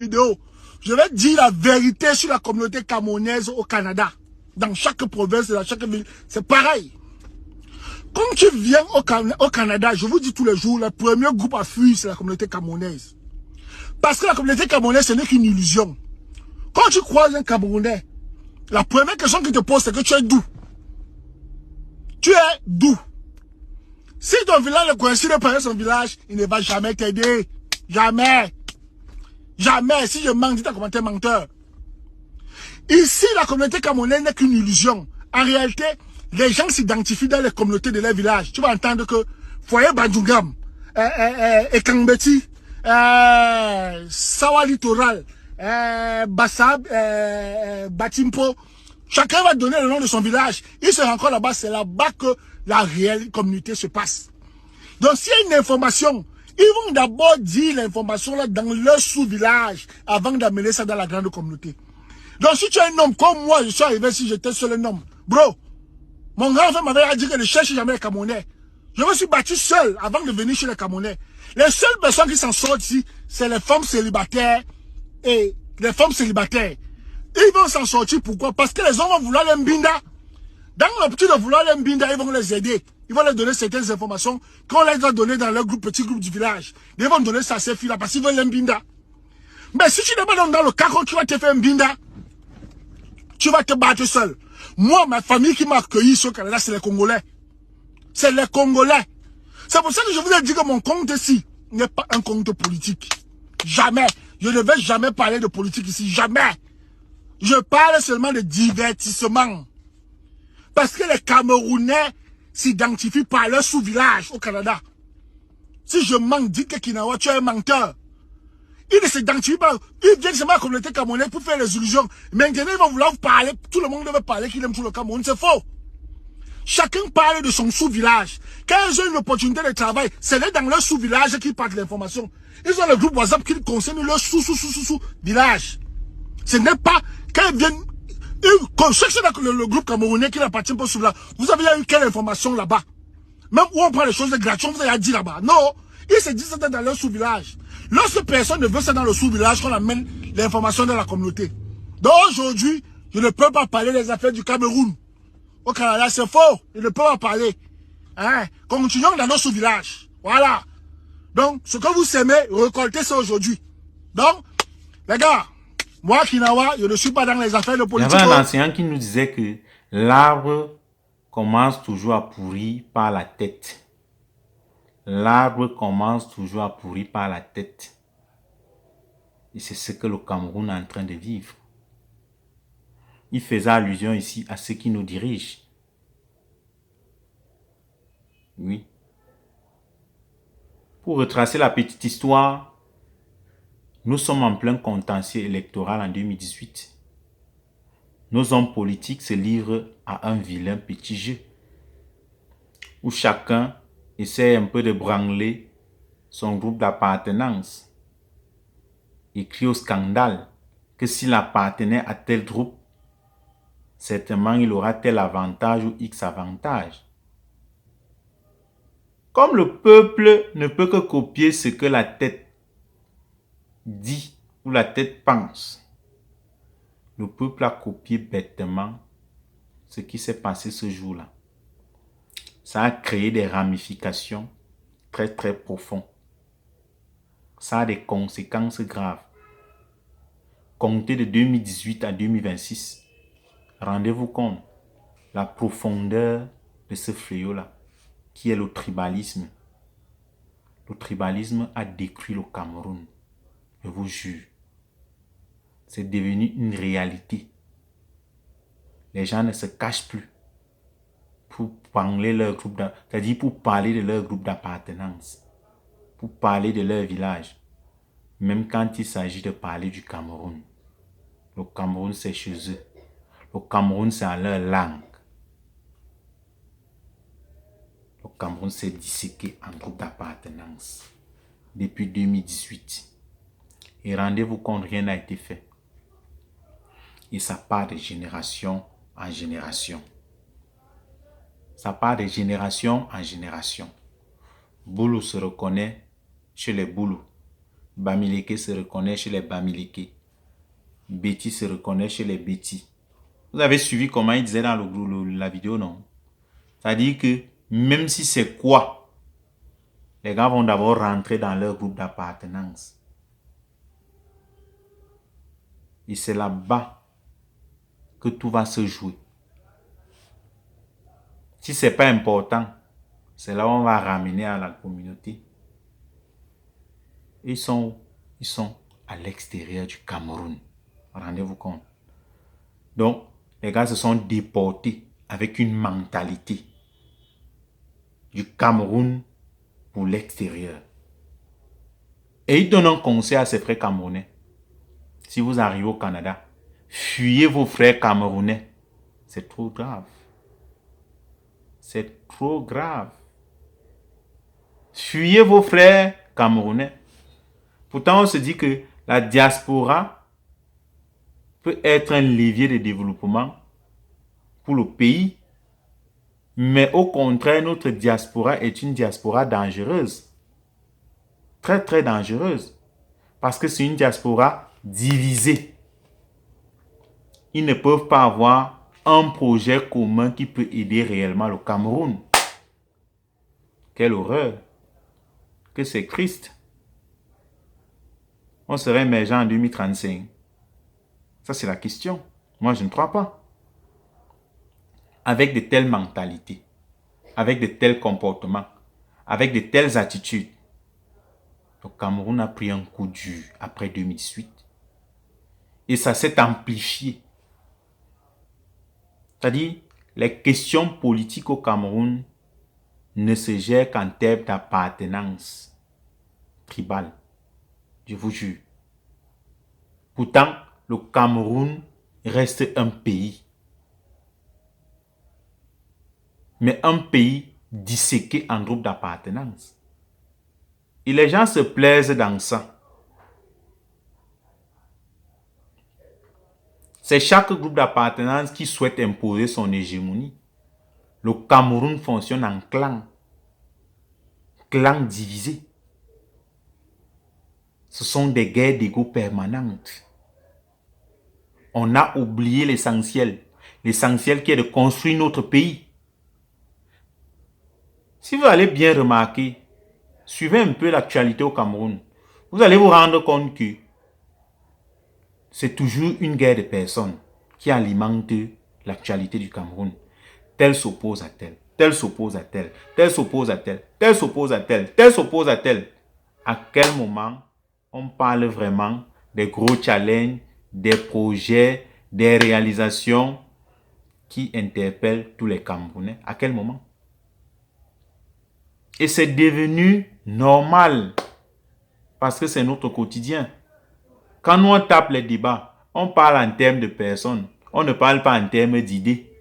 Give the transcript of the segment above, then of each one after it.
vidéo, je vais dire la vérité sur la communauté camerounaise au Canada. Dans chaque province, dans chaque ville, c'est pareil. Quand tu viens au Canada, je vous dis tous les jours, le premier groupe à fuir, c'est la communauté camerounaise. Parce que la communauté camerounaise, ce n'est qu'une illusion. Quand tu croises un Camerounais, la première question qu'il te pose, c'est que tu es d'où? Tu es d'où? Si ton village ne coïncide pas avec son village, il ne va jamais t'aider. Jamais. Jamais. Si je mens, dis ta commentaire menteur. Ici, la communauté camerounaise n'est qu'une illusion. En réalité, les gens s'identifient dans les communautés de leur village. Tu vas entendre que Foyer Bandjougam, Ekambeti, Sawa Littoral, Bassab, Batimpo, chacun va donner le nom de son village. Il se rend compte là-bas, c'est là-bas que la réelle communauté se passe. Donc, s'il y a une information, ils vont d'abord dire l'information là dans leur sous-village avant d'amener ça dans la grande communauté. Donc, si tu es un homme comme moi, je suis arrivé si j'étais seul un homme. Bro, mon grand frère m'avait dit que ne cherche jamais les Camerounais. Je me suis battu seul avant de venir chez les Camerounais. Les seules personnes qui s'en sortent ici, c'est les femmes célibataires et les femmes célibataires. Ils vont s'en sortir pourquoi? Parce que les hommes vont vouloir les mbinda. Dans l'optique de vouloir les mbinda, ils vont les aider. Ils vont leur donner certaines informations qu'on les a données dans leur groupe, petit groupe du village. Ils vont donner ça à ces filles-là parce qu'ils veulent les mbinda. Mais si tu n'es pas dans le cas où tu vas te faire mbinda, tu vas te battre seul. Moi, ma famille qui m'a accueilli sur le Canada, c'est les Congolais. C'est les Congolais. C'est pour ça que je vous ai dit que mon compte ici n'est pas un compte politique. Jamais. Je ne vais jamais parler de politique ici. Jamais. Je parle seulement de divertissement. Parce que les Camerounais s'identifient par leur sous-village au Canada. Si je mens, dis que Kinawa, tu es un menteur. Ils ne s'identifient pas. Ils viennent seulement à la communauté camerounaise pour faire les illusions. Maintenant, ils vont vouloir parler. Tout le monde veut parler qu'il aime tout le Cameroun. C'est faux. Chacun parle de son sous-village. Quand ils ont une opportunité de travail, c'est là dans leur sous-village qu'ils partent l'information. Ils ont le groupe WhatsApp qui concerne leur sous-village. Ce n'est pas quand ils viennent. Quand cherche le groupe camerounais qui n'appartient pas au sous-village, vous avez eu quelle information là-bas? Même où on prend les choses gratuites, vous avez dit là-bas. Non, ils se disent ça dans leur sous-village. Lorsque personne ne veut ça dans le sous-village, qu'on amène l'information dans la communauté. Donc aujourd'hui, je ne peux pas parler des affaires du Cameroun. Au Canada, c'est faux. Je ne peux pas parler. Hein? Continuons dans nos sous-villages. Voilà. Donc, ce que vous semez, récoltez ça aujourd'hui. Donc, les gars, moi, Kinawa, je ne suis pas dans les affaires de politique. Il y avait un enseignant qui nous disait que l'arbre commence toujours à pourrir par la tête. L'arbre commence toujours à pourrir par la tête. Et c'est ce que le Cameroun est en train de vivre. Il faisait allusion ici à ceux qui nous dirigent. Oui. Pour retracer la petite histoire, nous sommes en plein contentieux électoral en 2018. Nos hommes politiques se livrent à un vilain petit jeu où chacun essaie un peu de branler son groupe d'appartenance et crie au scandale que s'il appartenait à tel groupe, certainement il aura tel avantage ou X avantage. Comme le peuple ne peut que copier ce que la tête dit ou la tête pense, le peuple a copié bêtement ce qui s'est passé ce jour-là. Ça a créé des ramifications très très profondes. Ça a des conséquences graves. Comptez de 2018 à 2026. Rendez-vous compte la profondeur de ce fléau-là, qui est le tribalisme. Le tribalisme a détruit le Cameroun. Je vous jure. C'est devenu une réalité. Les gens ne se cachent plus pour parler leur groupe, c'est-à-dire pour parler de leur groupe d'appartenance, pour parler de leur village, même quand il s'agit de parler du Cameroun. Le Cameroun, c'est chez eux. Le Cameroun, c'est en leur langue. Le Cameroun s'est disséqué en groupe d'appartenance depuis 2018. Et rendez-vous compte, rien n'a été fait. Et ça part de génération en génération. Ça part de génération en génération. Boulou se reconnaît chez les Boulous. Bamileke se reconnaît chez les Bamileke. Betty se reconnaît chez les Betty. Vous avez suivi comment il disait dans la vidéo, non? C'est-à-dire que même si c'est quoi, les gars vont d'abord rentrer dans leur groupe d'appartenance. Et c'est là-bas que tout va se jouer. Si ce n'est pas important, c'est là où on va ramener à la communauté. Ils sont à l'extérieur du Cameroun. Rendez-vous compte. Donc, les gars se sont déportés avec une mentalité du Cameroun pour l'extérieur. Et ils donnent un conseil à ses frères camerounais. Si vous arrivez au Canada, fuyez vos frères camerounais. C'est trop grave. C'est trop grave. Fuyez vos frères camerounais. Pourtant, on se dit que la diaspora peut être un levier de développement pour le pays. Mais au contraire, notre diaspora est une diaspora dangereuse. Très, très dangereuse. Parce que c'est une diaspora divisée. Ils ne peuvent pas avoir un projet commun qui peut aider réellement le Cameroun. Quelle horreur. Que c'est triste. On serait émergent en 2035. Ça, c'est la question. Moi, je ne crois pas. Avec de telles mentalités, avec de tels comportements, avec de telles attitudes, le Cameroun a pris un coup dur après 2018. Et ça s'est amplifié. C'est-à-dire, les questions politiques au Cameroun ne se gèrent qu'en termes d'appartenance tribale. Je vous jure. Pourtant, le Cameroun reste un pays. Mais un pays disséqué en groupe d'appartenance. Et les gens se plaisent dans ça. C'est chaque groupe d'appartenance qui souhaite imposer son hégémonie. Le Cameroun fonctionne en clan. Clan divisé. Ce sont des guerres d'ego permanentes. On a oublié l'essentiel. L'essentiel qui est de construire notre pays. Si vous allez bien remarquer, suivez un peu l'actualité au Cameroun, vous allez vous rendre compte que c'est toujours une guerre de personnes qui alimente l'actualité du Cameroun. Tel s'oppose à tel, tel s'oppose à tel, tel s'oppose à tel, tel s'oppose à tel, tel s'oppose à tel. À quel moment on parle vraiment des gros challenges, des projets, des réalisations qui interpellent tous les Camerounais? À quel moment? Et c'est devenu normal parce que c'est notre quotidien. Quand nous on tape les débats, on parle en termes de personnes. On ne parle pas en termes d'idées.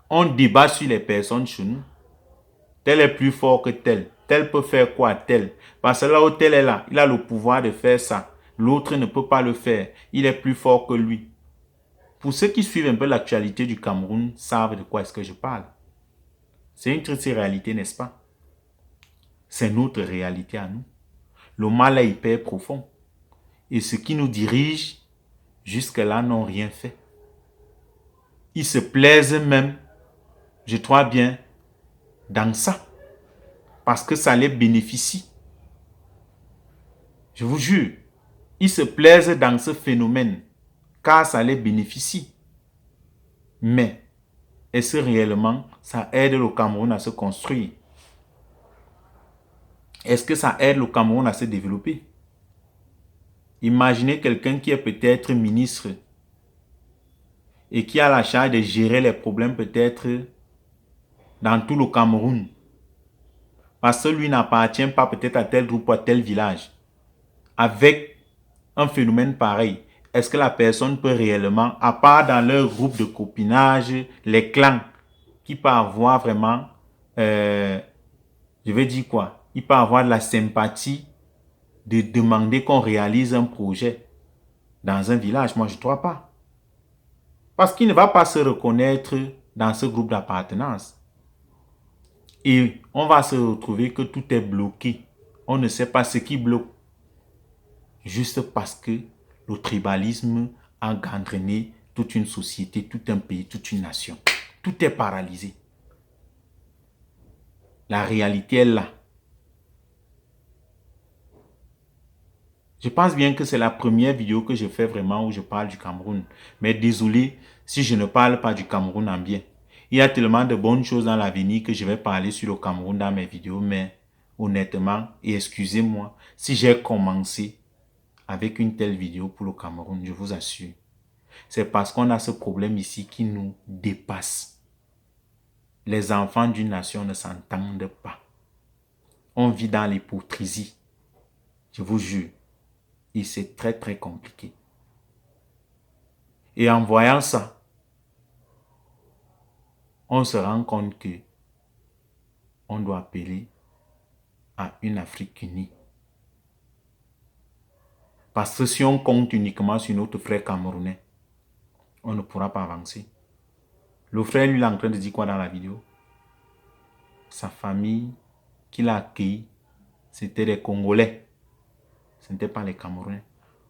On débat sur les personnes chez nous. Tel est plus fort que tel. Tel peut faire quoi tel. Parce que là où tel est là, il a le pouvoir de faire ça. L'autre ne peut pas le faire. Il est plus fort que lui. Pour ceux qui suivent un peu l'actualité du Cameroun, savent de quoi est-ce que je parle. C'est une triste réalité, n'est-ce pas? C'est notre réalité à nous. Le mal est hyper profond. Et ceux qui nous dirigent, jusque-là, n'ont rien fait. Ils se plaisent même, je crois bien, dans ça. Parce que ça les bénéficie. Je vous jure, ils se plaisent dans ce phénomène, car ça les bénéficie. Mais, est-ce réellement ça aide le Cameroun à se construire? Est-ce que ça aide le Cameroun à se développer? Imaginez quelqu'un qui est peut-être ministre et qui a la charge de gérer les problèmes peut-être dans tout le Cameroun. Parce que lui n'appartient pas peut-être à tel groupe ou à tel village. Avec un phénomène pareil, est-ce que la personne peut réellement, à part dans leur groupe de copinage, les clans, qui peut avoir vraiment, je vais dire quoi, il peut avoir de la sympathie de demander qu'on réalise un projet dans un village? Moi, je ne crois pas. Parce qu'il ne va pas se reconnaître dans ce groupe d'appartenance. Et on va se retrouver que tout est bloqué. On ne sait pas ce qui bloque. juste parce que le tribalisme a gangréné toute une société, tout un pays, toute une nation. Tout est paralysé. La réalité est là. Je pense bien que c'est la première vidéo que je fais vraiment où je parle du Cameroun. Mais désolé si je ne parle pas du Cameroun en bien. Il y a tellement de bonnes choses dans l'avenir que je vais parler sur le Cameroun dans mes vidéos. Mais honnêtement, et excusez-moi, si j'ai commencé avec une telle vidéo pour le Cameroun, je vous assure, c'est parce qu'on a ce problème ici qui nous dépasse. Les enfants d'une nation ne s'entendent pas. On vit dans l'hypocrisie. Je vous jure. Et c'est très très compliqué. Et en voyant ça, on se rend compte que on doit appeler à une Afrique unie. Parce que si on compte uniquement sur notre frère camerounais, on ne pourra pas avancer. Le frère, lui, il est en train de dire quoi dans la vidéo? Sa famille qu'il a accueillie, c'était des Congolais. Ce n'était pas les Camerounais.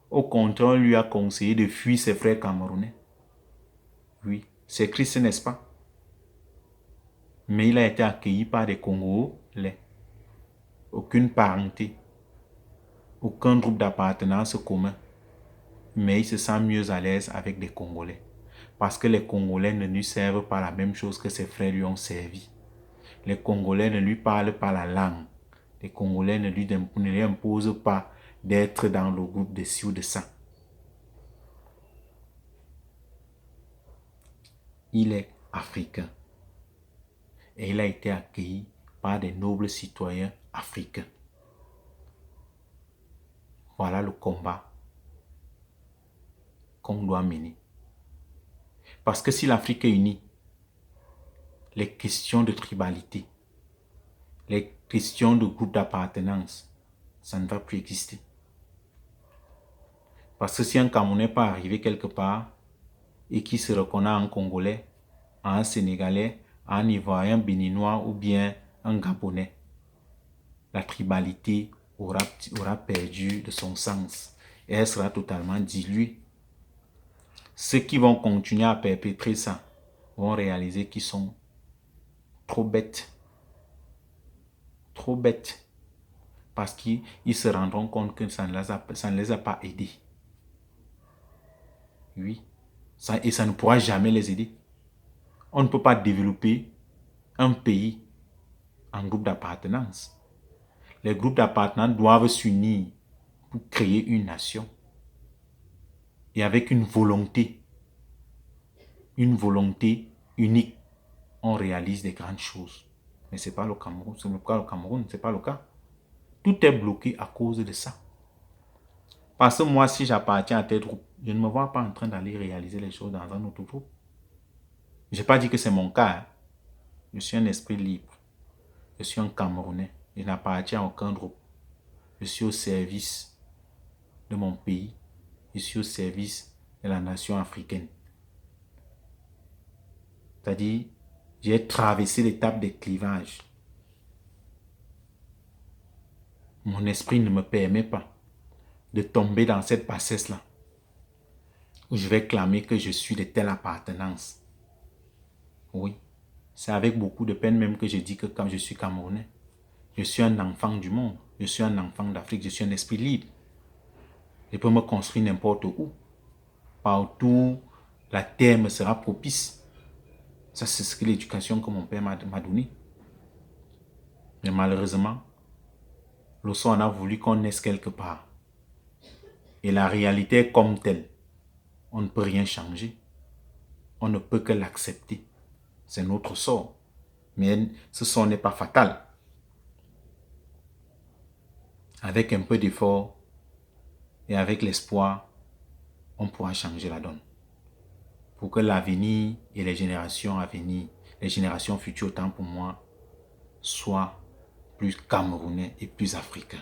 Au contraire, on lui a conseillé de fuir ses frères camerounais. Oui, c'est triste, n'est-ce pas? Mais il a été accueilli par des Congolais. Aucune parenté. Aucun groupe d'appartenance commun. Mais il se sent mieux à l'aise avec des Congolais. Parce que les Congolais ne lui servent pas la même chose que ses frères lui ont servi. Les Congolais ne lui parlent pas la langue. Les Congolais ne lui imposent pas d'être dans le groupe de ci ou de ça. Il est africain. Et il a été accueilli par des nobles citoyens africains. Voilà le combat qu'on doit mener. Parce que si l'Afrique est unie, les questions de tribalité, les questions de groupe d'appartenance, ça ne va plus exister. Parce que si un Camerounais peut arriver quelque part et qui se reconnaît en Congolais, en Sénégalais, en Ivoirien, Béninois ou bien un Gabonais, la tribalité aura perdu de son sens et elle sera totalement diluée. Ceux qui vont continuer à perpétrer ça vont réaliser qu'ils sont trop bêtes. Trop bêtes. Parce qu'ils se rendront compte que ça ne les a pas aidés. Oui. Et ça ne pourra jamais les aider. On ne peut pas développer un pays en groupe d'appartenance. Les groupes d'appartenance doivent s'unir pour créer une nation. Et avec une volonté unique, on réalise des grandes choses. Mais ce n'est pas le Cameroun. Ce n'est pas le Cameroun, ce n'est pas le cas. Tout est bloqué à cause de ça. Parce que moi, si j'appartiens à tel groupe, je ne me vois pas en train d'aller réaliser les choses dans un autre groupe. Je n'ai pas dit que c'est mon cas. Hein. Je suis un esprit libre. Je suis un Camerounais. Je n'appartiens à aucun groupe. Je suis au service de mon pays. Je suis au service de la nation africaine. C'est-à-dire, j'ai traversé l'étape des clivages. Mon esprit ne me permet pas de tomber dans cette bassesse-là, où je vais clamer que je suis de telle appartenance. Oui, c'est avec beaucoup de peine même que je dis que quand je suis Camerounais, je suis un enfant du monde, je suis un enfant d'Afrique, je suis un esprit libre. Je peux me construire n'importe où. Partout, la terre me sera propice. Ça, c'est ce que l'éducation que mon père m'a donné. Mais malheureusement, le son a voulu qu'on naisse quelque part. Et la réalité est comme telle. On ne peut rien changer. On ne peut que l'accepter. C'est notre sort. Mais ce sort n'est pas fatal. Avec un peu d'effort et avec l'espoir, on pourra changer la donne. Pour que l'avenir et les générations à venir, les générations futures, tant pour moi, soient plus camerounais et plus africains.